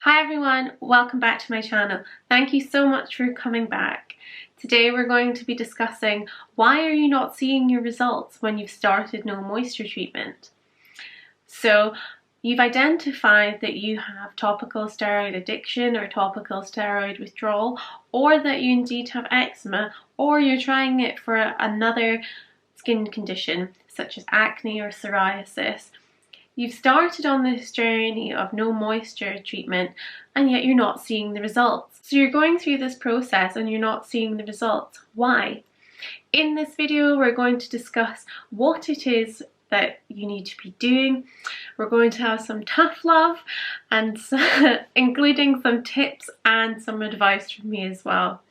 Hi everyone, welcome back to my channel. Thank you so much for coming back. Today we're going to be discussing why are you not seeing your results when you've started no moisture treatment. So you've identified that you have topical steroid addiction or topical steroid withdrawal, or that you indeed have eczema, or you're trying it for another skin condition such as acne or psoriasis. You've started on this journey of no moisture treatment and yet you're not seeing the results. So you're going through this process and you're not seeing the results. Why? In this video we're going to discuss what it is that you need to be doing. We're going to have some tough love and including some tips and some advice from me as well.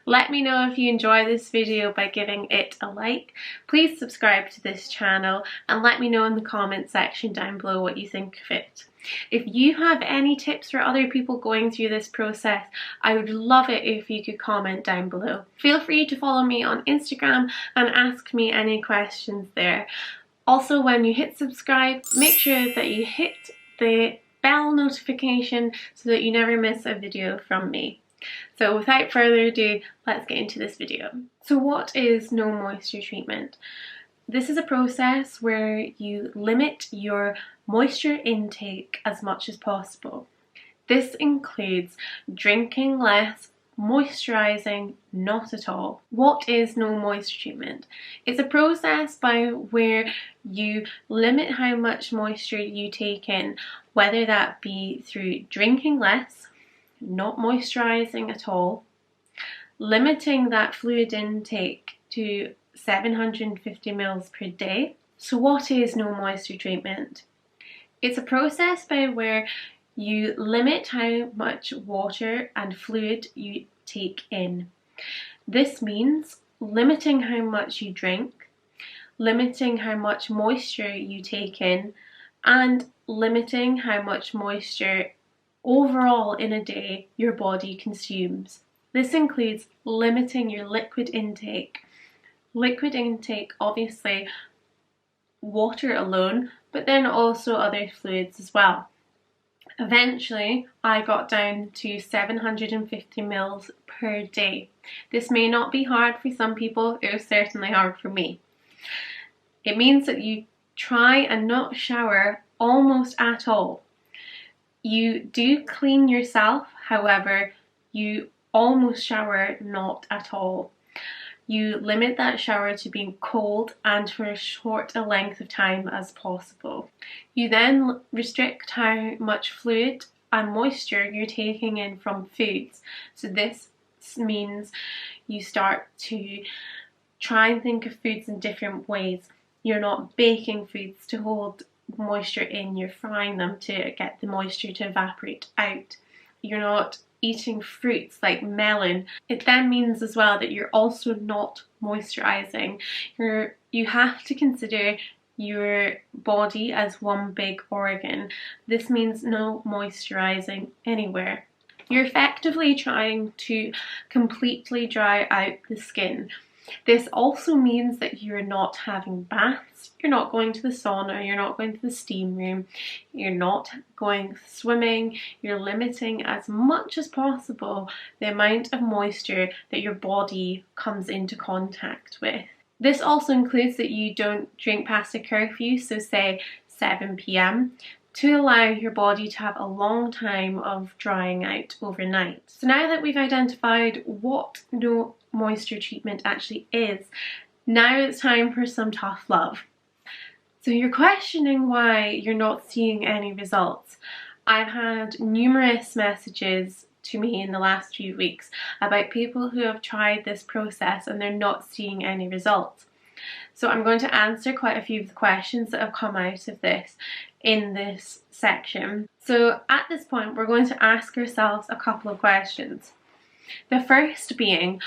Let me know if you enjoy this video by giving it a like. Please subscribe to this channel and let me know in the comment section down below what you think of it. If you have any tips for other people going through this process, I would love it if you could comment down below. Feel free to follow me on Instagram and ask me any questions there. Also, when you hit subscribe, make sure that you hit the bell notification so that you never miss a video from me. So without further ado, let's get into this video. So what is no moisture treatment? This is a process where you limit your moisture intake as much as possible. This includes drinking less, moisturizing not at all. What is no moisture treatment? It's a process by where you limit how much moisture you take in, whether that be through drinking less, not moisturizing at all, limiting that fluid intake to 750 ml per day. So what is no moisture treatment? It's a process by where you limit how much water and fluid you take in. This means limiting how much you drink, limiting how much moisture you take in, and limiting how much moisture overall in a day your body consumes. This includes limiting your liquid intake. Liquid intake, obviously water alone, but then also other fluids as well. Eventually I got down to 750 ml per day. This may not be hard for some people, it was certainly hard for me. It means that you try and not shower almost at all. You do clean yourself, however, you almost shower not at all. You limit that shower to being cold and for as short a length of time as possible. You then restrict how much fluid and moisture you're taking in from foods. So this means you start to try and think of foods in different ways. You're not baking foods to hold moisture in, you're frying them to get the moisture to evaporate out. You're not eating fruits like melon. It then means as well that you're also not moisturizing. You have to consider your body as one big organ. This means no moisturizing anywhere. You're effectively trying to completely dry out the skin. This also means that you're not having baths, you're not going to the sauna, you're not going to the steam room, you're not going swimming, you're limiting as much as possible the amount of moisture that your body comes into contact with. This also includes that you don't drink past a curfew, so say 7 p.m, to allow your body to have a long time of drying out overnight. So now that we've identified what no moisture treatment actually is, now it's time for some tough love. So you're questioning why you're not seeing any results. I've had numerous messages to me in the last few weeks about people who have tried this process and they're not seeing any results. So I'm going to answer quite a few of the questions that have come out of this in this section. So at this point we're going to ask ourselves a couple of questions. The first being,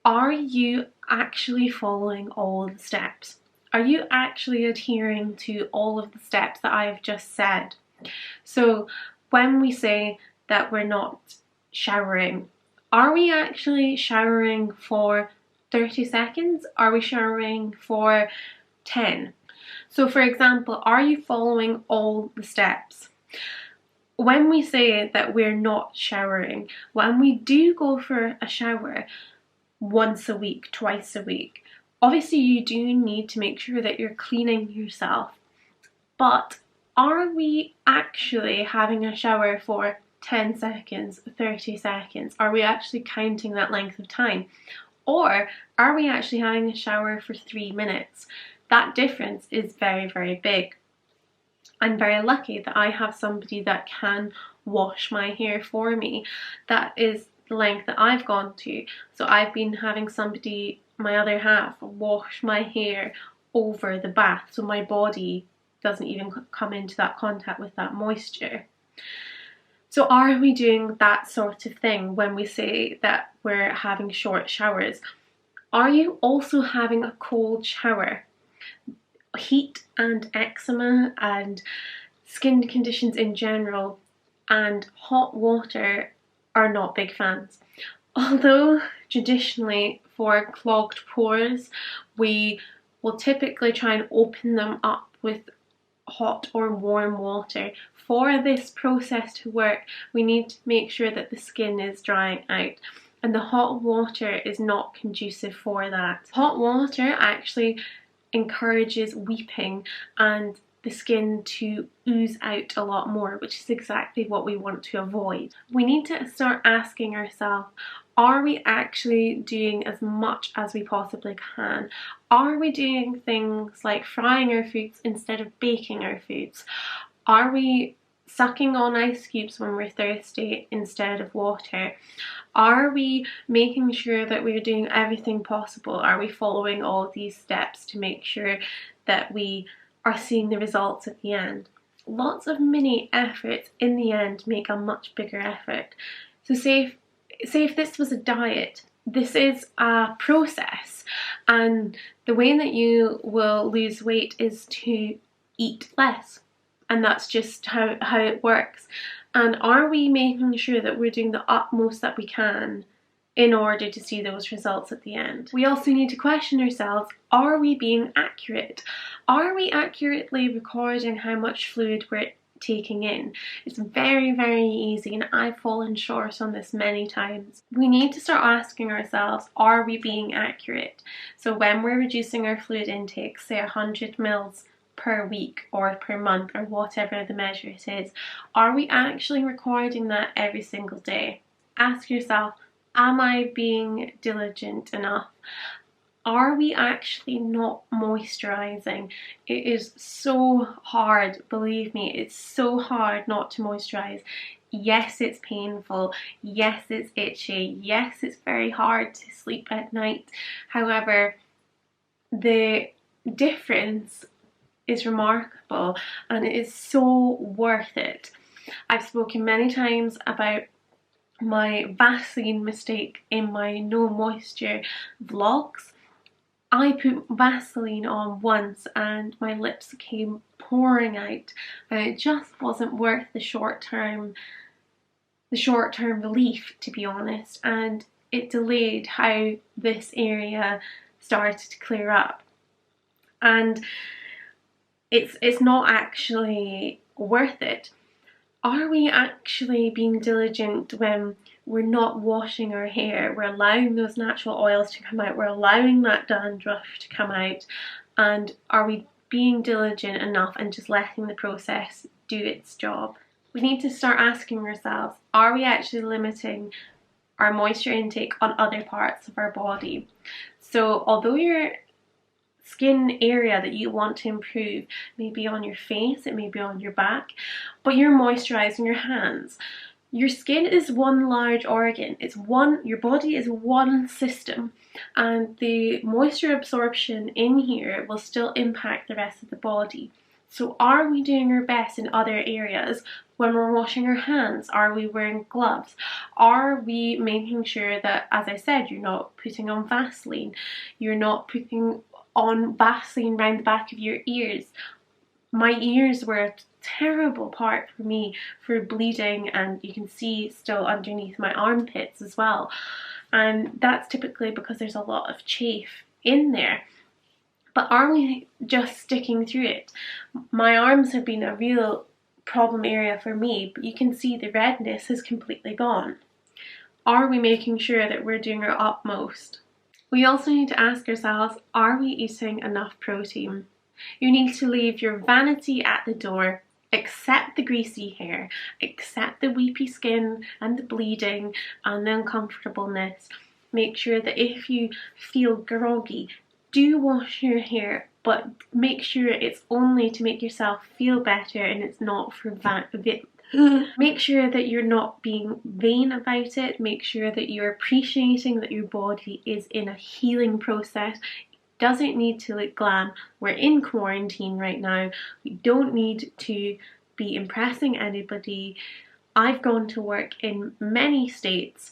are you actually following all the steps? Are you actually adhering to all of the steps that I've just said? So when we say that we're not showering, are we actually showering for 30 seconds? Are we showering for 10? So for example, are you following all the steps? when we say that we're not showering, when we do go for a shower once a week, twice a week, obviously you do need to make sure that you're cleaning yourself. But are we actually having a shower for 10 seconds, 30 seconds? Are we actually counting that length of time? Or are we actually having a shower for 3 minutes? That difference is very, very big. I'm very lucky that I have somebody that can wash my hair for me. That is the length that I've gone to. So I've been having somebody, my other half, wash my hair over the bath, so my body doesn't even come into that contact with that moisture. So are we doing that sort of thing when we say that we're having short showers? Are you also having a cold shower? Heat and eczema and skin conditions in general and hot water are not big fans. Although traditionally for clogged pores we will typically try and open them up with hot or warm water. For this process to work, we need to make sure that the skin is drying out, and the hot water is not conducive for that. Hot water actually encourages weeping and the skin to ooze out a lot more, which is exactly what we want to avoid. We need to start asking ourselves, are we actually doing as much as we possibly can? Are we doing things like frying our foods instead of baking our foods? Are we sucking on ice cubes when we're thirsty instead of water? Are we making sure that we're doing everything possible? Are we following all these steps to make sure that we are seeing the results at the end? Lots of mini efforts in the end make a much bigger effort. So say if this was a diet, this is a process, and the way that you will lose weight is to eat less, and that's just how it works. And are we making sure that we're doing the utmost that we can in order to see those results at the end? We also need to question ourselves, are we being accurate? Are we accurately recording how much fluid we're taking in? It's very, very easy, and I've fallen short on this many times. We need to start asking ourselves, are we being accurate? So when we're reducing our fluid intake, say 100 mils per week or per month or whatever the measure it is, are we actually recording that every single day? Ask yourself, am I being diligent enough? Are we actually not moisturizing? It is so hard, believe me, it's so hard not to moisturize. Yes, it's painful. Yes, it's itchy. Yes, it's very hard to sleep at night. However, the difference is remarkable and it is so worth it. I've spoken many times about my Vaseline mistake in my no moisture vlogs. I put Vaseline on once and my lips came pouring out, and it just wasn't worth the short-term relief, to be honest, and it delayed how this area started to clear up. And it's not actually worth it. Are we actually being diligent when we're not washing our hair? We're allowing those natural oils to come out, we're allowing that dandruff to come out, and are we being diligent enough and just letting the process do its job? We need to start asking ourselves, are we actually limiting our moisture intake on other parts of our body? So although your skin area that you want to improve may be on your face, it may be on your back, but you're moisturizing your hands. Your skin is one large organ. Your body is one system, and the moisture absorption in here will still impact the rest of the body. So are we doing our best in other areas when we're washing our hands? Are we wearing gloves? Are we making sure that, as I said, you're not putting on Vaseline, you're not putting on Vaseline around the back of your ears? My ears were a terrible part for me for bleeding, and you can see still underneath my armpits as well, and that's typically because there's a lot of chafe in there. But are we just sticking through it? My arms have been a real problem area for me, but you can see the redness has completely gone. Are we making sure that we're doing our utmost? We also need to ask ourselves, are we eating enough protein? You need to leave your vanity at the door, accept the greasy hair, accept the weepy skin and the bleeding and the uncomfortableness. Make sure that if you feel groggy, do wash your hair, but make sure it's only to make yourself feel better and it's not for make sure that you're not being vain about it. Make sure that you're appreciating that your body is in a healing process. It doesn't need to look glam. We're in quarantine right now. We don't need to be impressing anybody. I've gone to work in many states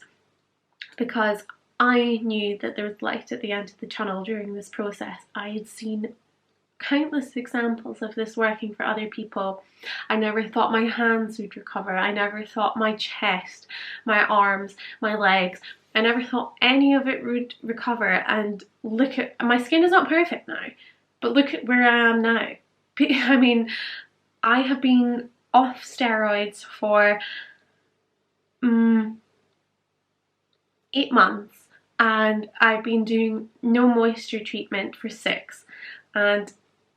because I knew that there was light at the end of the tunnel during this process. I had seen countless examples of this working for other people. I never thought my hands would recover. I never thought my chest, my arms, my legs, I never thought any of it would recover. And look at, my skin is not perfect now, but look at where I am now. I mean, I have been off steroids for 8 months, and I've been doing no moisture treatment for 6, and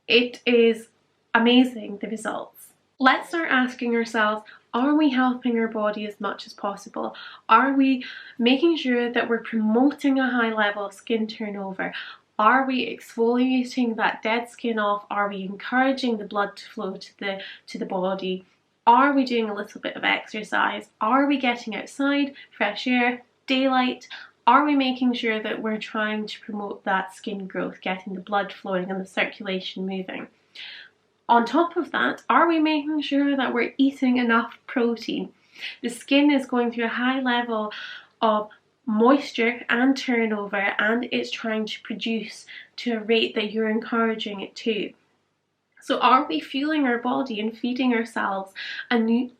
it is amazing, the results. Let's start asking ourselves, are we helping our body as much as possible? Are we making sure that we're promoting a high level of skin turnover? Are we exfoliating that dead skin off? Are we encouraging the blood to flow to the body? Are we doing a little bit of exercise? Are we getting outside, fresh air, daylight? Are we making sure that we're trying to promote that skin growth, getting the blood flowing and the circulation moving? On top of that, are we making sure that we're eating enough protein? The skin is going through a high level of moisture and turnover, and it's trying to produce to a rate that you're encouraging it to. So are we fueling our body and feeding ourselves and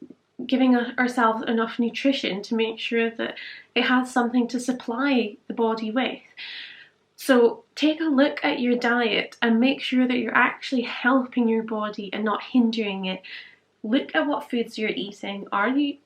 giving ourselves enough nutrition to make sure that it has something to supply the body with? So take a look at your diet and make sure that you're actually helping your body and not hindering it. Look at what foods you're eating. Are you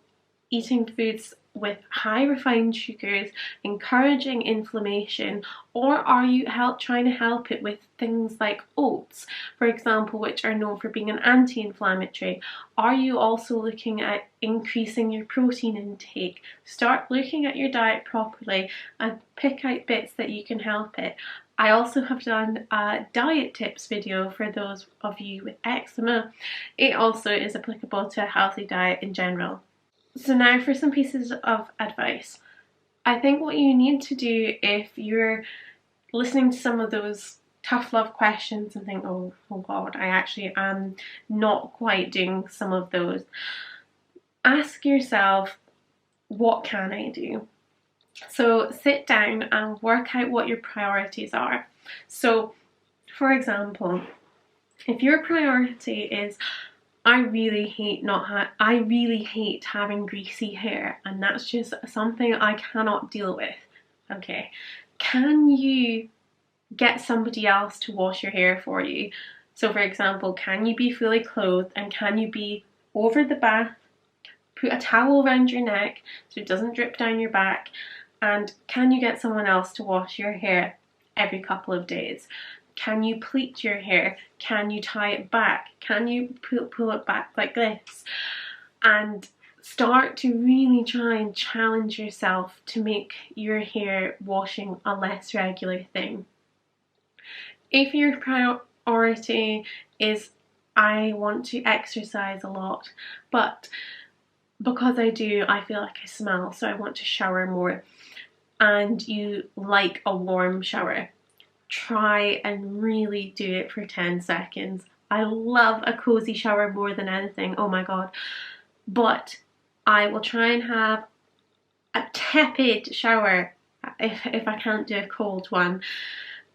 eating foods with high refined sugars, encouraging inflammation, or are you trying to help it with things like oats, for example, which are known for being an anti-inflammatory? Are you also looking at increasing your protein intake? Start looking at your diet properly and pick out bits that you can help it. I also have done a diet tips video for those of you with eczema. It also is applicable to a healthy diet in general. So now for some pieces of advice. I think what you need to do if you're listening to some of those tough love questions and think, oh God, I actually am not quite doing some of those. Ask yourself, what can I do? So sit down and work out what your priorities are. So for example, if your priority is, I really hate having greasy hair, and that's just something I cannot deal with. Okay, can you get somebody else to wash your hair for you? So for example, can you be fully clothed and can you be over the bath, put a towel around your neck so it doesn't drip down your back, and can you get someone else to wash your hair every couple of days? Can you pleat your hair? Can you tie it back? Can you pull it back like this? And start to really try and challenge yourself to make your hair washing a less regular thing. If your priority is, I want to exercise a lot, but because I do, I feel like I smell, so I want to shower more, and you like a warm shower, try and really do it for 10 seconds. I love a cozy shower more than anything, oh my god. But I will try and have a tepid shower if I can't do a cold one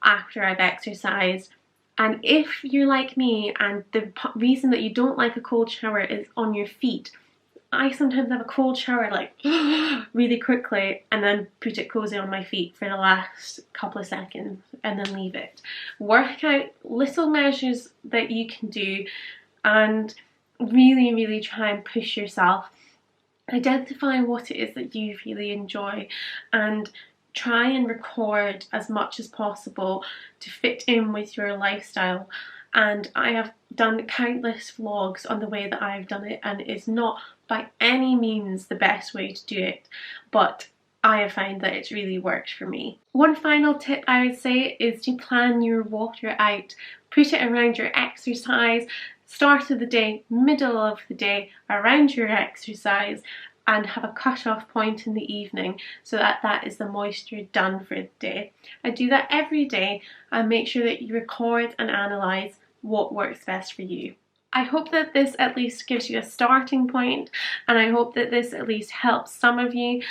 after I've exercised. And if you're like me and the reason that you don't like a cold shower is on your feet, I sometimes have a cold shower like really quickly and then put it cozy on my feet for the last couple of seconds and then leave it. Work out little measures that you can do, and really try and push yourself. Identify what it is that you really enjoy and try and record as much as possible to fit in with your lifestyle. And I have done countless vlogs on the way that I've done it, and it's not by any means the best way to do it, but I have found that it's really worked for me. One final tip I would say is to plan your water out. Put it around your exercise, start of the day, middle of the day, around your exercise, and have a cut-off point in the evening so that that is the moisture done for the day. I do that every day and make sure that you record and analyse what works best for you. I hope that this at least gives you a starting point, and I hope that this at least helps some of you,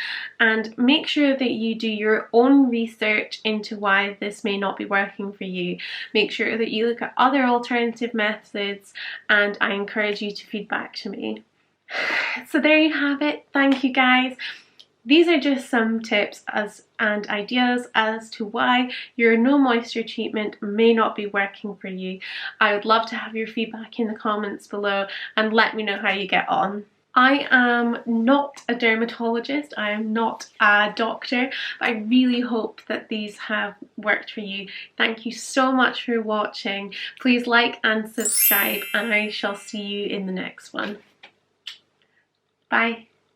and make sure that you do your own research into why this may not be working for you. Make sure that you look at other alternative methods, and I encourage you to feed back to me. So there you have it. Thank you guys. These are just some tips and ideas as to why your no moisture treatment may not be working for you. I would love to have your feedback in the comments below and let me know how you get on. I am not a dermatologist, I am not a doctor, but I really hope that these have worked for you. Thank you so much for watching. Please like and subscribe, and I shall see you in the next one. Bye.